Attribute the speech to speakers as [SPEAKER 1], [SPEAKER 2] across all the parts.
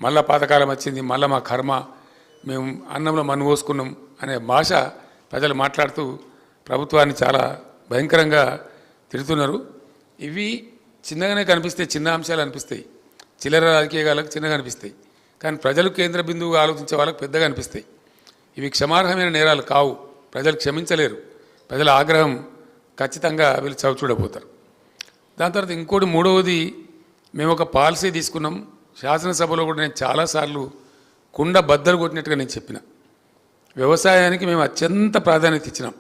[SPEAKER 1] మళ్ళా పాతకాలం వచ్చింది, మళ్ళీ మా కర్మ, మేము అన్నంలో మన్ను పోసుకున్నాం అనే భాష ప్రజలు మాట్లాడుతూ ప్రభుత్వాన్ని చాలా భయంకరంగా తిడుతున్నారు. ఇవి చిన్నగానే కనిపిస్తాయి, చిన్న అంశాలు అనిపిస్తాయి, చిల్లర రాజకీయాలకు చిన్నగా అనిపిస్తాయి. కానీ ప్రజలు కేంద్ర బిందువుగా ఆలోచించే వాళ్ళకి పెద్దగా అనిపిస్తాయి. ఇవి క్షమార్హమైన నేరాలు కావు, ప్రజలు క్షమించలేరు. ప్రజల ఆగ్రహం ఖచ్చితంగా వీళ్ళు చవిచూడబోతారు. దాని తర్వాత ఇంకోటి మూడవది, మేము ఒక పాలసీ తీసుకున్నాం. శాసనసభలో కూడా నేను చాలాసార్లు కుండ బద్దలు కొట్టినట్టుగా నేను చెప్పిన, వ్యవసాయానికి మేము అత్యంత ప్రాధాన్యత ఇచ్చినాం.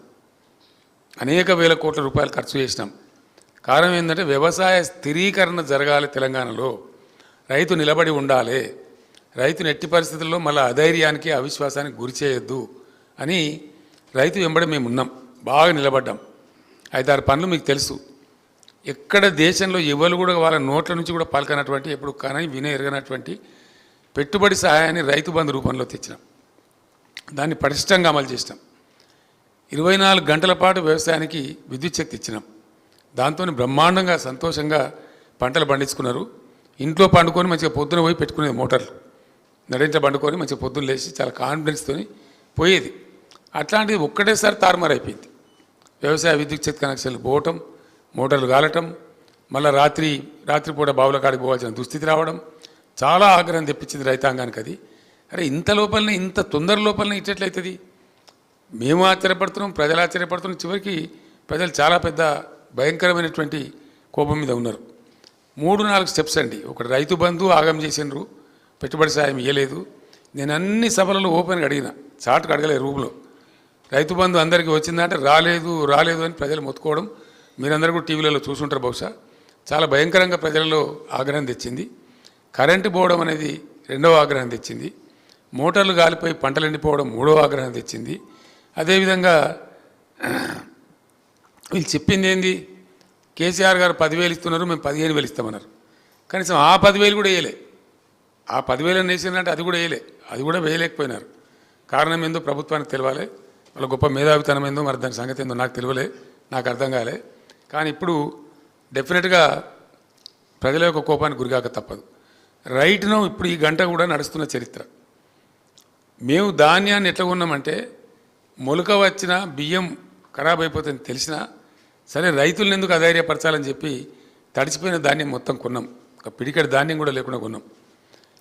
[SPEAKER 1] అనేక వేల కోట్ల రూపాయలు ఖర్చు చేసినాం. కారణం ఏంటంటే వ్యవసాయ స్థిరీకరణ జరగాలి, తెలంగాణలో రైతు నిలబడి ఉండాలి, రైతుని ఎట్టి పరిస్థితుల్లో మళ్ళీ అధైర్యానికి అవిశ్వాసానికి గురి చేయొద్దు అని రైతు వెంబడి మేము ఉన్నాం, బాగా నిలబడ్డాం. 5-6 పనులు మీకు తెలుసు. ఎక్కడ దేశంలో ఎవరు కూడా వాళ్ళ నోట్ల నుంచి కూడా పలకనటువంటి, ఎప్పుడు కానీ ఎరగనటువంటి పెట్టుబడి సహాయాన్ని రైతు బంధు రూపంలో తెచ్చినాం. దాన్ని పటిష్టంగా అమలు చేసినాం. 24 గంటల పాటు వ్యవసాయానికి విద్యుత్ శక్తి ఇచ్చినాం. దాంతో బ్రహ్మాండంగా సంతోషంగా పంటలు పండించుకున్నారు. ఇంట్లో పండుకొని మంచిగా పొద్దున పోయి పెట్టుకునేది మోటార్లు, నడింట్లో పండుకొని మంచిగా పొద్దున్న లేచి చాలా కాన్ఫిడెన్స్తో పోయేది. అట్లాంటిది ఒక్కటేసారి తారుమారు అయిపోయింది. వ్యవసాయ విద్యుత్ శక్తి కనెక్షన్లు పోవటం, మోటార్లు కాలటం, మళ్ళీ రాత్రిపూట బావుల కాడికి పోవాల్సిన దుస్థితి రావడం చాలా ఆగ్రహం తెప్పించింది రైతాంగానికి. అది అరే ఇంత లోపలనే, ఇంత తొందర లోపలనే ఇట్లయితుంది. మేము ఆశ్చర్యపడుతున్నాం, ప్రజలు ఆశ్చర్యపడుతున్నాం. చివరికి ప్రజలు చాలా పెద్ద భయంకరమైనటువంటి కోపం మీద ఉన్నారు. 3-4 స్టెప్స్ అండి. ఒకటి రైతు బంధు ఆగం చేసినారు, పెట్టుబడి సాయం ఇవ్వలేదు. నేను అన్ని సభలలో ఓపెన్గా అడిగిన, చాటుకు అడగలేదు రూమ్లో. రైతు బంధు అందరికీ వచ్చిందంటే రాలేదు అని ప్రజలు మొత్తుకోవడం మీరందరూ కూడా టీవీలలో చూసుంటారు బహుశా. చాలా భయంకరంగా ప్రజలలో ఆగ్రహం తెచ్చింది. కరెంటు పోవడం అనేది రెండవ ఆగ్రహం తెచ్చింది. మోటార్లు గాలిపోయి పంటలు ఎండిపోవడం మూడవ ఆగ్రహం తెచ్చింది. అదేవిధంగా వీళ్ళు చెప్పింది ఏంది, కేసీఆర్ గారు 10,000 ఇస్తున్నారు, మేము 15,000 ఇస్తామన్నారు. కనీసం ఆ 10,000 కూడా వేయలే. ఆ 10,000 వేసిందంటే అది కూడా వేయలే, అది కూడా వేయలేకపోయినారు. కారణం ఏందో ప్రభుత్వానికి తెలియాలి, వాళ్ళ గొప్ప మేధావితనం ఏందో, మరి దాని సంగతి ఏందో నాకు తెలియలే, నాకు అర్థం కాలే. కానీ ఇప్పుడు డెఫినెట్గా ప్రజల యొక్క కోపానికి గురికాక తప్పదు. రైట్ను ఇప్పుడు ఈ గంట కూడా నడుస్తున్న చరిత్ర. మేము ధాన్యాన్ని ఎట్లా ఉన్నామంటే, మొలక వచ్చిన బియ్యం ఖరాబ్ అయిపోతుందని తెలిసినా సరే రైతులను ఎందుకు అధైర్యపరచాలని చెప్పి తడిచిపోయిన ధాన్యం మొత్తం కొన్నాం. ఒక పిడికడి ధాన్యం కూడా లేకుండా కొన్నాం.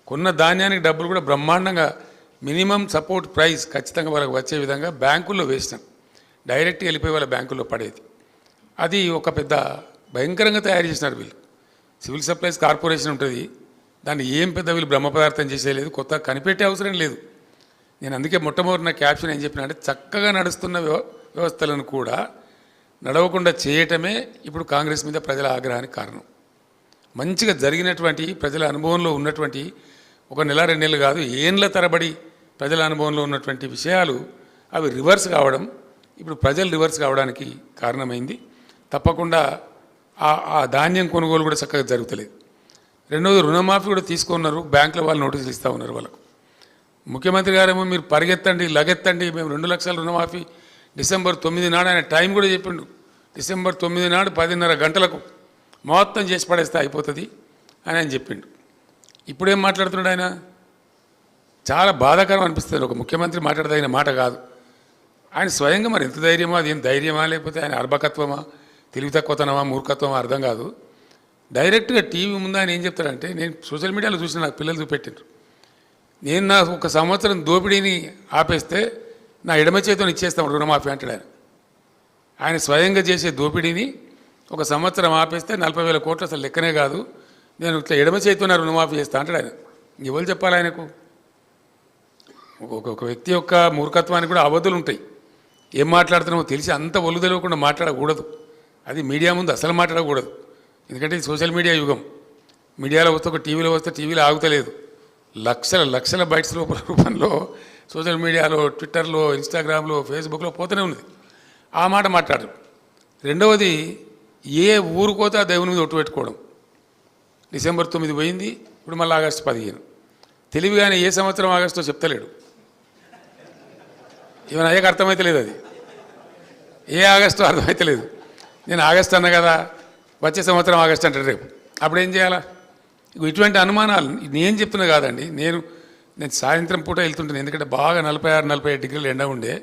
[SPEAKER 1] కొన్న ధాన్యానికి డబ్బులు కూడా బ్రహ్మాండంగా మినిమం సపోర్ట్ ప్రైస్ ఖచ్చితంగా వాళ్ళకి వచ్చే విధంగా బ్యాంకుల్లో వేసినాం. డైరెక్ట్గా వెళ్ళిపోయి వాళ్ళ బ్యాంకుల్లో పడేది. అది ఒక పెద్ద భయంకరంగా తయారు చేసినారు వీళ్ళు. సివిల్ సప్లైస్ కార్పొరేషన్ ఉంటుంది, దాన్ని ఏం పెద్ద వీళ్ళు బ్రహ్మ పదార్థం చేసేయలేదు, కొత్త కనిపెట్టే అవసరం లేదు. నేను అందుకే మొట్టమొదటి నా క్యాప్షన్ ఏం చెప్పినా అంటే, చక్కగా నడుస్తున్న వ్యవస్థలను కూడా నడవకుండా చేయటమే ఇప్పుడు కాంగ్రెస్ మీద ప్రజల ఆగ్రహానికి కారణం. మంచిగా జరిగినటువంటి ప్రజల అనుభవంలో ఉన్నటువంటి 1 నెల 2 నెలలు కాదు, ఏండ్ల తరబడి ప్రజల అనుభవంలో ఉన్నటువంటి విషయాలు అవి రివర్స్ కావడం, ఇప్పుడు ప్రజలు రివర్స్ కావడానికి కారణమైంది. తప్పకుండా ఆ ధాన్యం కొనుగోలు కూడా చక్కగా జరుగుతలేదు. రెండవది, రుణమాఫీ కూడా తీసుకున్నారు, బ్యాంకుల వాళ్ళు నోటీసులు ఇస్తూ ఉన్నారు వాళ్ళకు. ముఖ్యమంత్రి గారేమో మీరు పరిగెత్తండి, లగెత్తండి, మేము 2 లక్షల రుణమాఫీ డిసెంబర్ 9 నాడు, ఆయన టైం కూడా చెప్పిండు, డిసెంబర్ 9 నాడు 10:30 గంటలకు మొత్తం చేసి పడేస్తే అయిపోతుంది అని ఆయన చెప్పిండు. ఇప్పుడేం మాట్లాడుతున్నాడు ఆయన? చాలా బాధాకరం అనిపిస్తుంది. ఒక ముఖ్యమంత్రి మాట్లాడదగిన మాట కాదు. ఆయన స్వయంగా మరి ఎంత ధైర్యమా, అది ఏం ధైర్యమా, లేకపోతే ఆయన అర్భకత్వమా, తెలివి తక్కువతనమా, మూర్ఖత్వమా అర్థం కాదు. డైరెక్ట్గా టీవీ ముందు ఆయన ఏం చెప్తాడంటే, నేను సోషల్ మీడియాలో చూసిన, నాకు పిల్లలు చూపెట్టిండ్రు, నేను నా 1 సంవత్సరం దోపిడీని ఆపేస్తే నా ఎడమ చేతిని ఇచ్చేస్తాం రుణమాఫీ అంటాడు ఆయన. ఆయన స్వయంగా చేసే దోపిడీని 1 సంవత్సరం ఆపేస్తే 40,000 కోట్లు అసలు లెక్కనే కాదు, నేను ఇట్లా ఎడమ చేతితో రుణమాఫీ చేస్తా అంటాడు ఆయన. ఎవరు చెప్పాలి ఆయనకు? ఒక వ్యక్తి యొక్క మూర్ఖత్వానికి కూడా అవధులు ఉంటాయి. ఏం మాట్లాడుతున్నామో తెలిసి అంత ఒళ్ళు తెలియకుండా మాట్లాడకూడదు. అది మీడియా ముందు అసలు మాట్లాడకూడదు. ఎందుకంటే ఇది సోషల్ మీడియా యుగం. మీడియాలో వస్తే, ఒక టీవీలో వస్తే టీవీలో ఆగుతలేదు, లక్షల బైట్స్ రూపంలో సోషల్ మీడియాలో, ట్విట్టర్లో, ఇన్స్టాగ్రామ్లో, ఫేస్బుక్లో పోతూనే ఉన్నది. ఆ మాట మాట్లాడరు. రెండవది, ఏ ఊరుకోతే ఆ దేవుని మీద ఒట్టు పెట్టుకోవడం. డిసెంబర్ 9 పోయింది, ఇప్పుడు మళ్ళీ ఆగస్టు 15. తెలివిగానే ఏ సంవత్సరం ఆగస్టో చెప్తలేడు. ఈవెన్ అయ్యాక అర్థమైతే లేదు, అది ఏ ఆగస్టు అర్థమైతే లేదు. నేను ఆగస్టు అన్నా కదా, వచ్చే సంవత్సరం ఆగస్టు అంటాడు రేపు. అప్పుడు ఏం చేయాలా? ఇటువంటి అనుమానాలు నేను చెప్తున్నా కాదండి. నేను సాయంత్రం పూట వెళ్తుంటాను, ఎందుకంటే బాగా 46-47 డిగ్రీలు ఎండ ఉండే